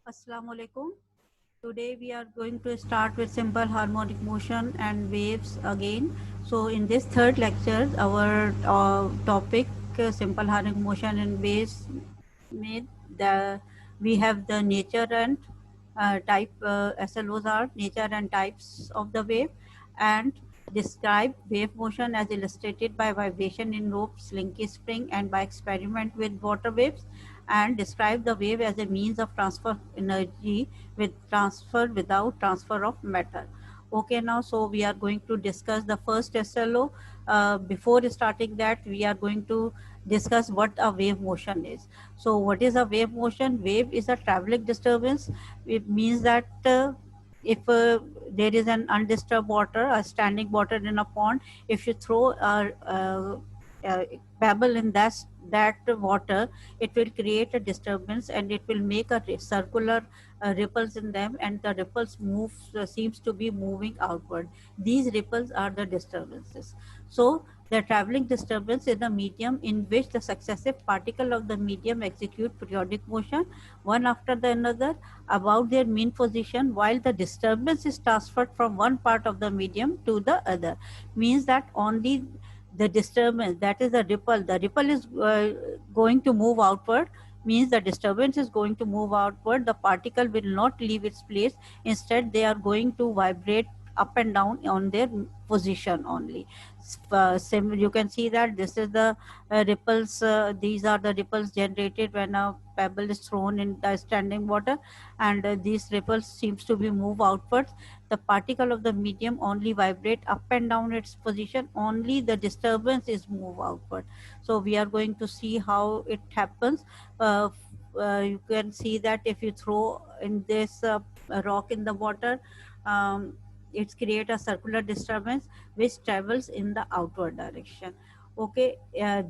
Assalamu alaikum. Today we are going to start with simple harmonic motion and waves again. So in this third lecture, our topic simple harmonic motion and waves made we have the nature and type SLOs are nature and types of the wave, and describe wave motion as illustrated by vibration in rope, slinky spring, and by experiment with water waves, and describe the wave as a means of transfer energy with transfer without transfer of matter. Okay, now so we are going to discuss the first SLO. Before starting that, we are going to discuss what a wave motion is. So what is a wave motion? Wave is a traveling disturbance. It means that if there is an undisturbed water, a standing water in a pond, if you throw a pebble in that water, it will create a disturbance and it will make a circular ripples in them, and the ripples seems to be moving outward. These ripples are the disturbances. So the traveling disturbance is the medium in which the successive particle of the medium execute periodic motion one after the another about their mean position, while the disturbance is transferred from one part of the medium to the other. Means that only the disturbance, that is the ripple is going to move outward, means the disturbance is going to move outward. The particle will not leave its place. Instead, they are going to vibrate up and down on their position only. You can see that this is the ripples. These are the ripples generated when a pebble is thrown in the standing water, and these ripples seems to be move outwards. The particle of the medium only vibrate up and down its position. Only the disturbance is move outward. So we are going to see how it happens. You can see that if you throw in this rock in the water, it create a circular disturbance which travels in the outward direction. Okay,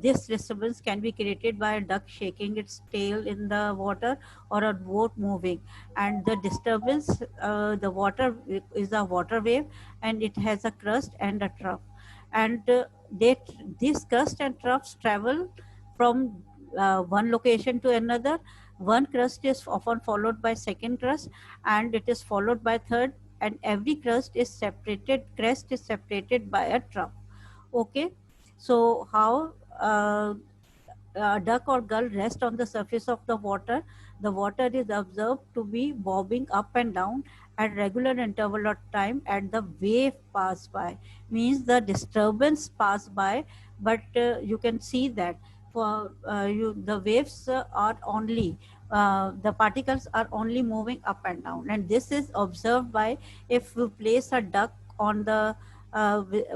this disturbance can be created by a duck shaking its tail in the water or a boat moving, and the disturbance, the water is a water wave, and it has a crust and a trough, and these crust and troughs travel from one location to another. One crust is often followed by second crust, and it is followed by third, and every crest is separated by a trough. Okay, so how a duck or gull rest on the surface of the water. The water is observed to be bobbing up and down at regular interval of time at the wave pass by. Means the disturbance pass by, but you can see that for the waves are only the particles are only moving up and down, and this is observed by if you place a duck on the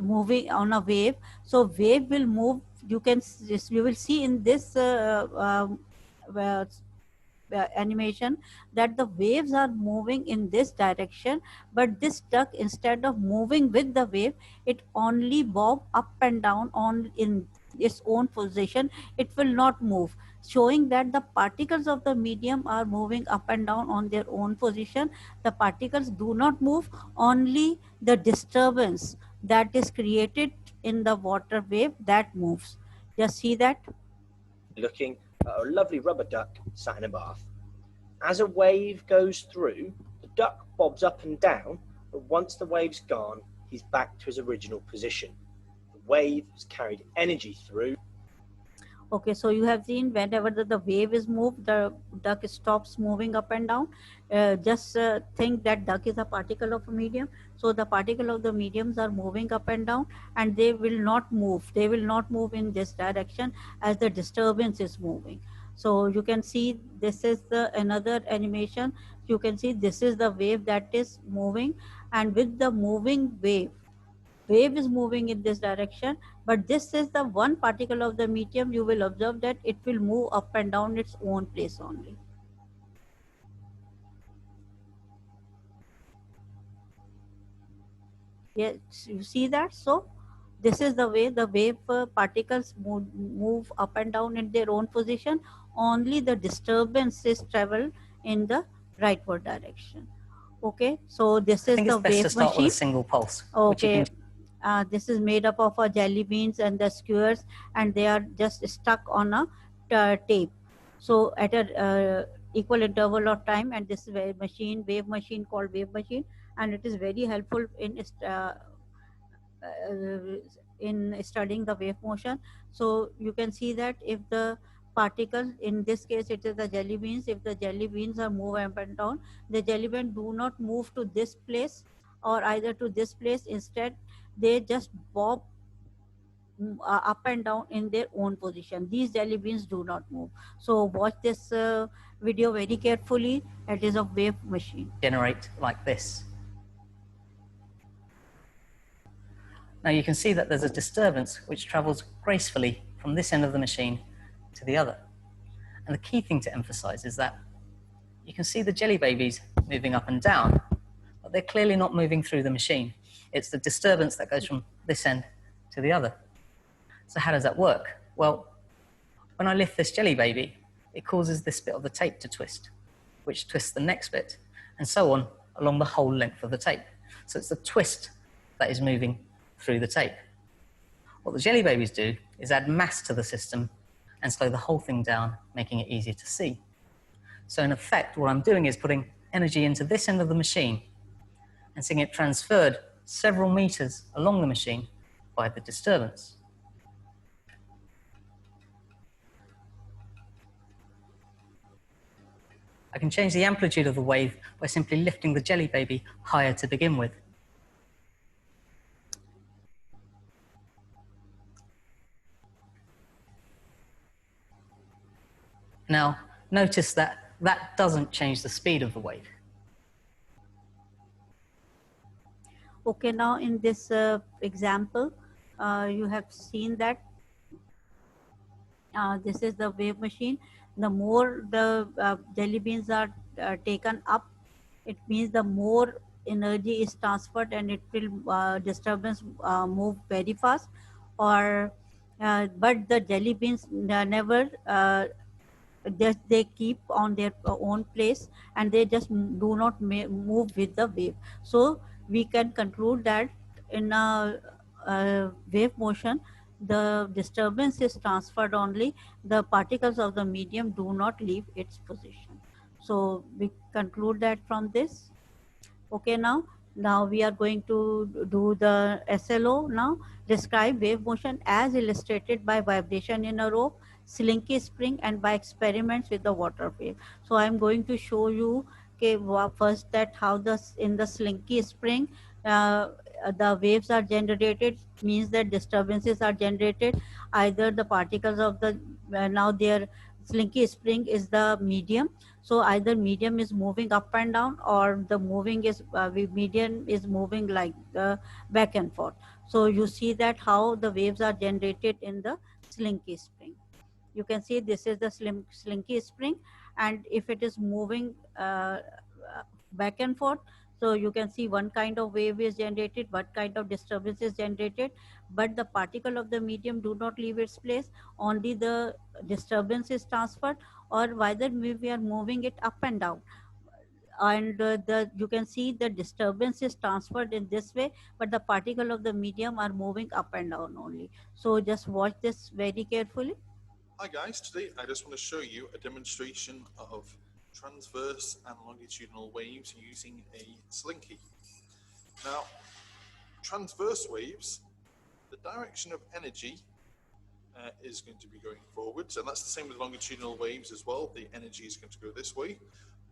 moving on a wave, so wave will move. You will see in this uh, animation that the waves are moving in this direction, but this duck, instead of moving with the wave, it only bob up and down on in its own position. It will not move, showing that the particles of the medium are moving up and down on their own position. The particles do not move, only the disturbance that is created in the water wave that moves. Just see that. Looking at a lovely rubber duck sat in a bath. As a wave goes through, the duck bobs up and down, but once the wave's gone, he's back to his original position. The wave has carried energy through. Okay, so you have seen whenever the wave is moved, the duck stops moving up and down. Just think that duck is a particle of a medium. So the particle of the mediums are moving up and down, and they will not move. They will not move in this direction as the disturbance is moving. So you can see this is the another animation. You can see this is the wave that is moving, and with the moving wave is moving in this direction, but this is the one particle of the medium. You will observe that it will move up and down its own place only. Yes, you see that. So this is the way the wave particles move up and down in their own position. Only the disturbances travel in the rightward direction. Okay, so this is the I think it's best to wave start with a machine. single pulse. Which you Okay, can this is made up of jelly beans and the skewers, and they are just stuck on a tape. So at a equal interval of time, and this is a wave machine called wave machine, and it is very helpful in studying the wave motion. So you can see that if the particles, in this case it is the jelly beans, if the jelly beans are move up and down, the jelly beans do not move to this place or either to this place. Instead they just bob up and down in their own position. These jelly beans do not move. So watch this video very carefully. It is a wave machine. Generate like this. Now you can see that there's a disturbance which travels gracefully from this end of the machine to the other. And the key thing to emphasize is that you can see the jelly babies moving up and down, but they're clearly not moving through the machine. It's the disturbance that goes from this end to the other. So how does that work? Well, when I lift this jelly baby, it causes this bit of the tape to twist, which twists the next bit, and so on along the whole length of the tape. So it's the twist that is moving through the tape. What the jelly babies do is add mass to the system and slow the whole thing down, making it easier to see. So in effect, what I'm doing is putting energy into this end of the machine and seeing it transferred several meters along the machine by the disturbance. I can change the amplitude of the wave by simply lifting the jelly baby higher to begin with. Now, notice that that doesn't change the speed of the wave. Okay, now in this example, you have seen that this is the wave machine. The more the jelly beans are taken up, it means the more energy is transferred and it will disturbance move very fast. Or but the jelly beans never they keep on their own place and they just do not move with the wave. So we can conclude that in a wave motion, the disturbance is transferred only, the particles of the medium do not leave its position. So we conclude that from this. Okay, now we are going to do the SLO now. Describe wave motion as illustrated by vibration in a rope, slinky spring, and by experiments with the water wave. So I'm going to show you first that how in the slinky spring the waves are generated, means that disturbances are generated. Either the particles of the now their slinky spring is the medium, so either medium is moving up and down or the moving is medium is moving like back and forth. So you see that how the waves are generated in the slinky spring. You can see this is the slinky spring, and if it is moving back and forth, so you can see one kind of wave is generated, what kind of disturbance is generated, but the particle of the medium do not leave its place, only the disturbance is transferred, or whether we are moving it up and down. And you can see the disturbance is transferred in this way, but the particle of the medium are moving up and down only. So just watch this very carefully. Hi guys, today I just want to show you a demonstration of transverse and longitudinal waves using a slinky. Now, transverse waves, the direction of energy is going to be going forwards, and that's the same with longitudinal waves as well. The energy is going to go this way.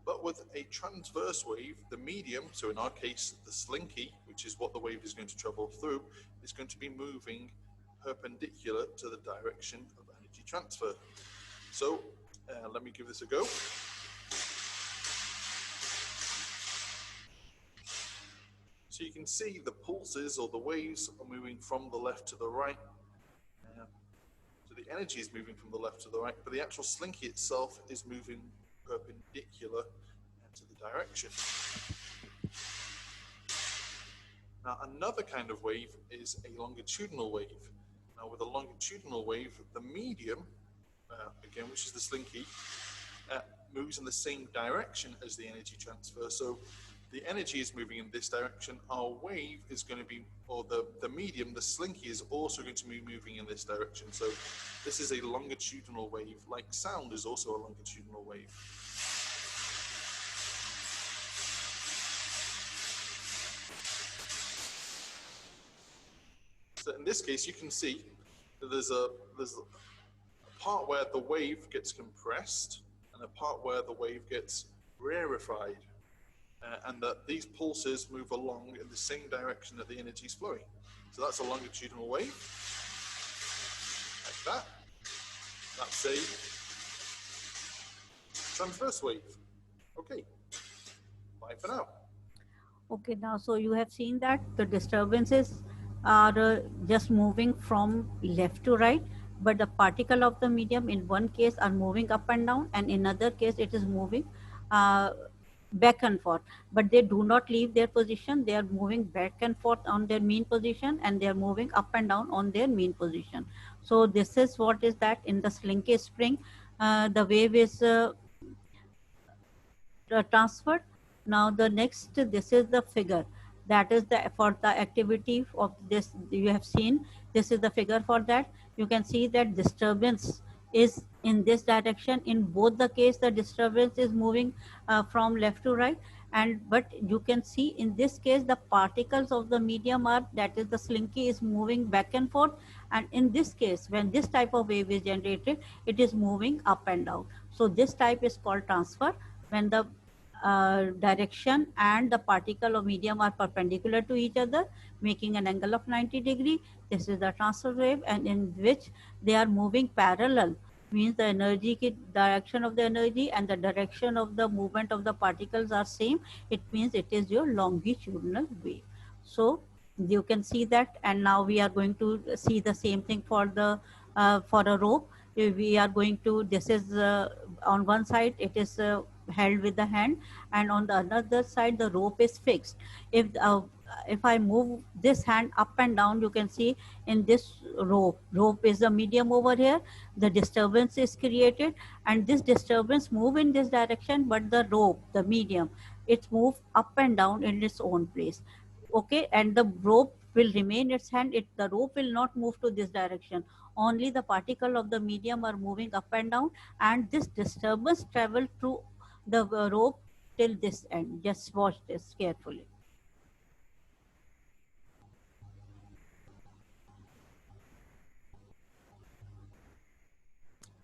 But with a transverse wave, the medium, so in our case, the slinky, which is what the wave is going to travel through, is going to be moving perpendicular to the direction of energy transfer. So let me give this a go. So you can see the pulses or the waves are moving from the left to the right. So the energy is moving from the left to the right, but the actual slinky itself is moving perpendicular to the direction. Now another kind of wave is a longitudinal wave. Now with a longitudinal wave, the medium, again, which is the slinky, moves in the same direction as the energy transfer. So the energy is moving in this direction, our wave is going to be, or the medium, the slinky, is also going to be moving in this direction. So this is a longitudinal wave, like sound is also a longitudinal wave. So in this case, you can see that there's a part where the wave gets compressed and a part where the wave gets rarefied, and that these pulses move along in the same direction that the energy is flowing. So that's a longitudinal wave, like that. That's a transverse wave. Okay, bye for now. Okay, now, so you have seen that the disturbances are just moving from left to right, but the particle of the medium in one case are moving up and down, and in another case it is moving back and forth, but they do not leave their position. They are moving back and forth on their mean position, and they are moving up and down on their mean position. So this is what is that in the Slinky spring, the wave is transferred. Now the next, this is the figure that is the for the activity of this. You have seen this is the figure for that. You can see that disturbance is in this direction. In both the case, the disturbance is moving from left to right, and but you can see in this case the particles of the medium are, that is the Slinky, is moving back and forth, and in this case when this type of wave is generated, it is moving up and down. So this type is called transfer, when the direction and the particle or medium are perpendicular to each other, making an angle of 90 degree. This is the transfer wave, and in which they are moving parallel, means the energy direction of the energy and the direction of the movement of the particles are same. It means it is your longitudinal wave. So you can see that, and now we are going to see the same thing for the for a rope. We are going to, this is on one side it is held with the hand, and on the other side the rope is fixed. If I move this hand up and down, you can see in this rope is the medium over here, the disturbance is created, and this disturbance move in this direction, but the rope, the medium, it's move up and down in its own place. Okay, and the rope will remain its hand. The rope will not move to this direction. Only the particle of the medium are moving up and down, and this disturbance travel through the rope till this end. Just watch this carefully.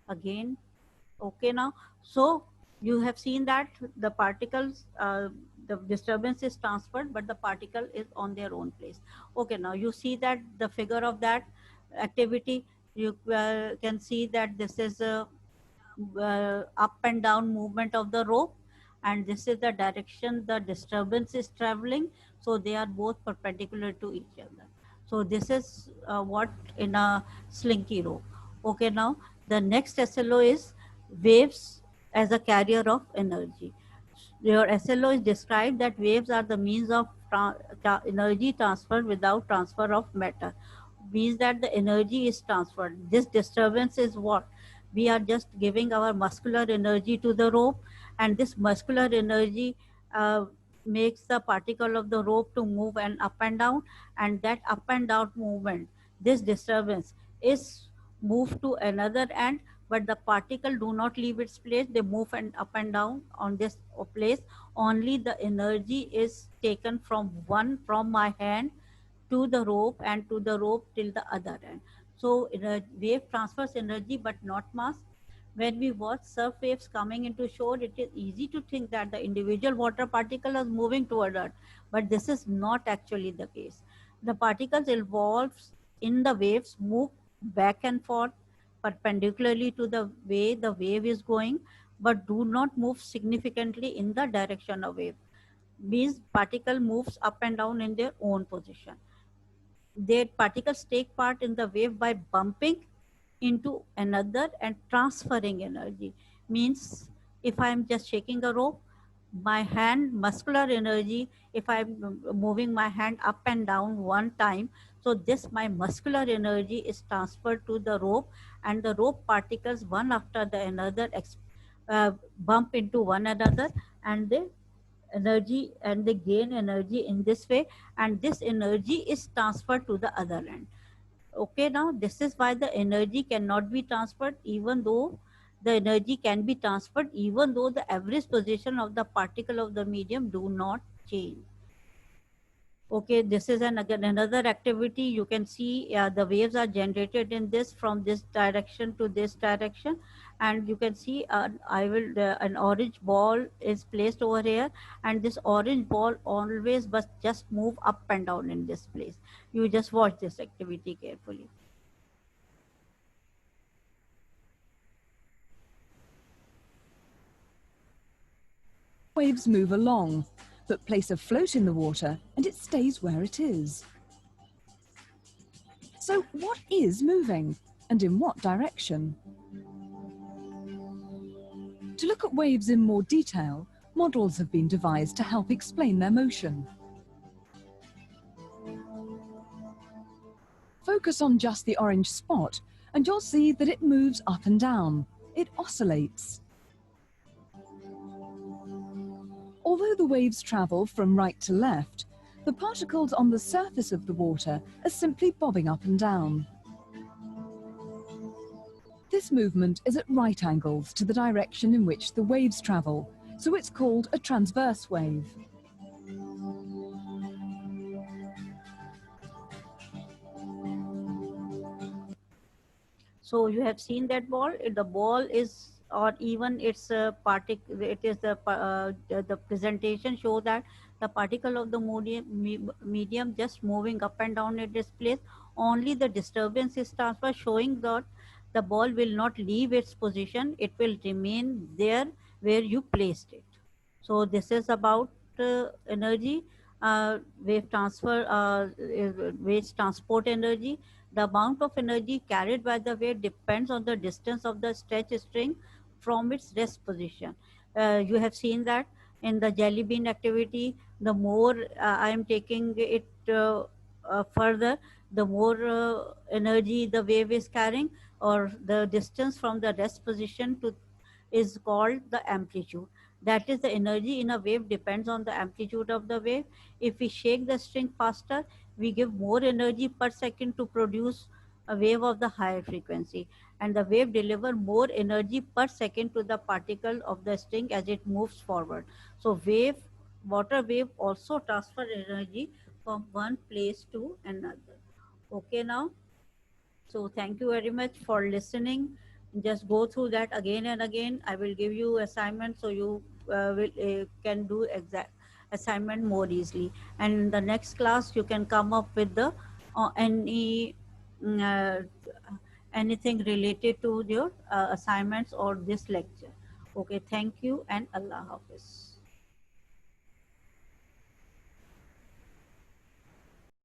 Again, okay, now, so you have seen that the particles, the disturbance is transferred, but the particle is on their own place. Okay, now you see that the figure of that activity, you can see that this is a up and down movement of the rope, and this is the direction the disturbance is traveling. So they are both perpendicular to each other. So this is what in a Slinky rope. Okay, now the next SLO is waves as a carrier of energy. Your SLO is described that waves are the means of energy transfer without transfer of matter. Means that the energy is transferred. This disturbance is what? We are just giving our muscular energy to the rope, and this muscular energy makes the particle of the rope to move and up and down, and that up and down movement, this disturbance is moved to another end, but the particle do not leave its place. They move and up and down on this place. Only the energy is taken from my hand to the rope, and to the rope till the other end. So wave transfers energy but not mass. When we watch surf waves coming into shore, it is easy to think that the individual water particle is moving toward Earth, but this is not actually the case. The particles involved in the waves move back and forth perpendicularly to the way the wave is going, but do not move significantly in the direction of wave. Means particle moves up and down in their own position. Their particles take part in the wave by bumping into another and transferring energy. Means if I am just shaking a rope, my hand muscular energy, if I'm moving my hand up and down one time, so this my muscular energy is transferred to the rope, and the rope particles one after the another bump into one another, and they energy, and they gain energy in this way, and this energy is transferred to the other end. Okay, now this is why the energy cannot be transferred, even though the energy can be transferred even though the average position of the particle of the medium do not change. Okay, this is again another activity. You can see the waves are generated in this from this direction to this direction, and you can see an orange ball is placed over here, and this orange ball always must just move up and down in this place. You just watch this activity carefully. Waves move along, but place a float in the water and it stays where it is. So what is moving and in what direction? To look at waves in more detail, models have been devised to help explain their motion. Focus on just the orange spot and you'll see that it moves up and down. It oscillates. Although the waves travel from right to left, the particles on the surface of the water are simply bobbing up and down. This movement is at right angles to the direction in which the waves travel, so it's called a transverse wave. So you have seen that ball. The ball is, or even its particle. It is the presentation show that the particle of the medium just moving up and down at this place. Only the disturbance is transferred, showing that the ball will not leave its position. It will remain there where you placed it. So this is about energy, wave transfer, wave transport energy. The amount of energy carried by the wave depends on the distance of the stretch string from its rest position. You have seen that in the jelly bean activity, the more I am taking it further, the more energy the wave is carrying, or the distance from the rest position to is called the amplitude. That is, the energy in a wave depends on the amplitude of the wave. If we shake the string faster, we give more energy per second to produce a wave of the higher frequency, and the wave deliver more energy per second to the particle of the string as it moves forward. So water wave also transfer energy from one place to another. Okay now? So thank you very much for listening. Just go through that again and again. I will give you assignment so you can do exact assignment more easily. And in the next class, you can come up with the mm, uh, anything related to your assignments or this lecture. Okay, thank you and Allah Hafiz.